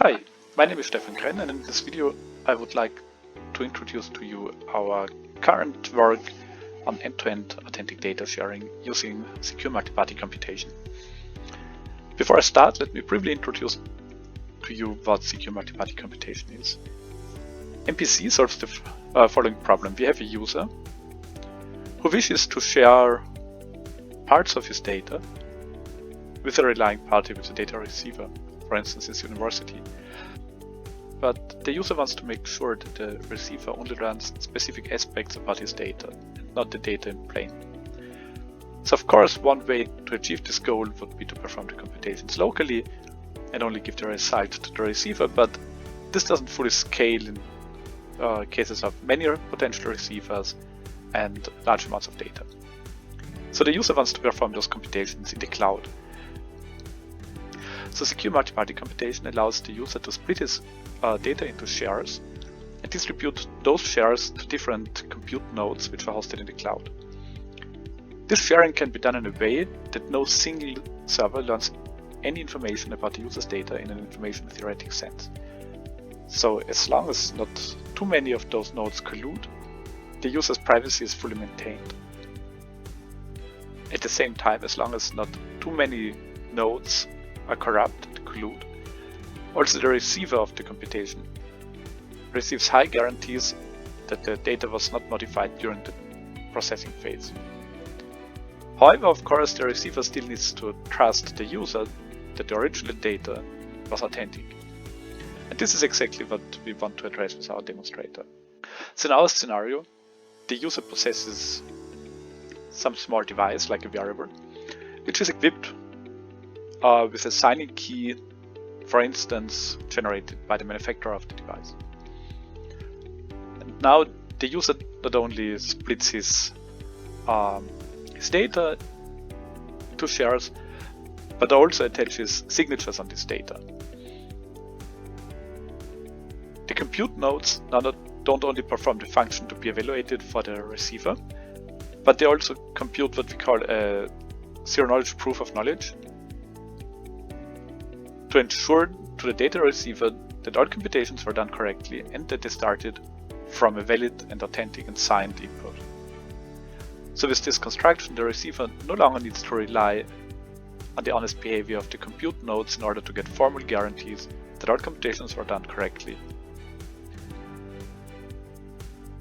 Hi, my name is Stefan Krenn, and in this video I would like to introduce to you our current work on end-to-end authentic data sharing using secure multi-party computation. Before I start, let me briefly introduce to you what secure multi-party computation is. MPC solves the following problem. We have a user who wishes to share parts of his data with a relying party, with a data receiver, for instance his university. But the user wants to make sure that the receiver only learns specific aspects about his data and not the data in plain. So of course one way to achieve this goal would be to perform the computations locally and only give the result to the receiver, but this doesn't fully scale in cases of many potential receivers and large amounts of data. So the user wants to perform those computations in the cloud. So secure multi-party computation allows the user to split his data into shares and distribute those shares to different compute nodes which are hosted in the cloud. This sharing can be done in a way that no single server learns any information about the user's data in an information theoretic sense. So as long as not too many of those nodes collude, the user's privacy is fully maintained. At the same time, as long as not too many nodes are corrupt and collude, also the receiver of the computation receives high guarantees that the data was not modified during the processing phase. However, of course, the receiver still needs to trust the user that the original data was authentic. And this is exactly what we want to address with our demonstrator. So in our scenario, the user possesses some small device like a wearable, which is equipped with a signing key, for instance, generated by the manufacturer of the device. And now the user not only splits his data to shares, but also attaches signatures on this data. The compute nodes now don't only perform the function to be evaluated for the receiver, but they also compute what we call a zero-knowledge proof of knowledge to ensure to the data receiver that all computations were done correctly and that they started from a valid and authentic and signed input. So with this construction, the receiver no longer needs to rely on the honest behavior of the compute nodes in order to get formal guarantees that all computations were done correctly.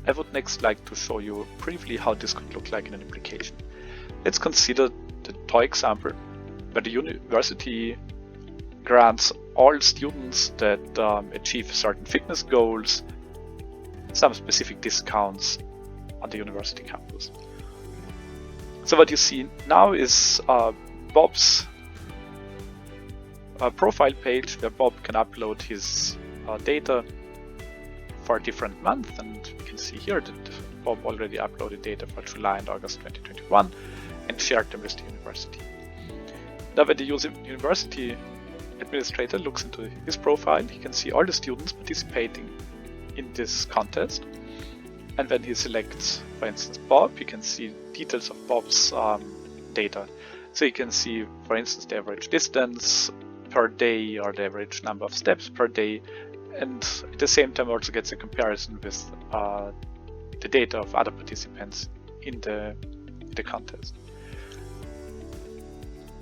I would next like to show you briefly how this could look like in an application. Let's consider the toy example where the university grants all students that achieve certain fitness goals some specific discounts on the university campus. So what you see now is Bob's profile page where Bob can upload his data for a different month, and we can see here that Bob already uploaded data for July and August 2021 and shared them with the university. Now when the university administrator looks into his profile, he can see all the students participating in this contest, and when he selects, for instance, Bob, he can see details of Bob's data. So you can see, for instance, the average distance per day or the average number of steps per day, and at the same time also gets a comparison with the data of other participants in the contest.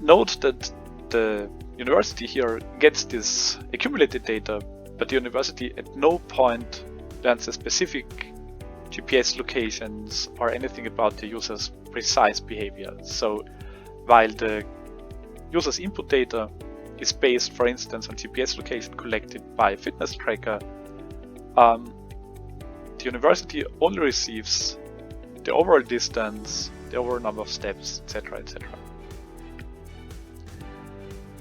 Note that the university here gets this accumulated data, but the university at no point learns the specific GPS locations or anything about the user's precise behavior. So while the user's input data is based, for instance, on GPS location collected by a fitness tracker, the university only receives the overall distance, the overall number of steps, etc., etc.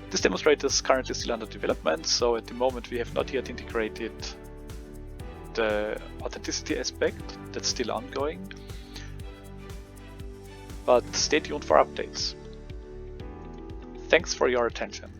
This demonstrator is currently still under development, so at the moment we have not yet integrated the authenticity aspect. That's still ongoing, but stay tuned for updates. Thanks for your attention.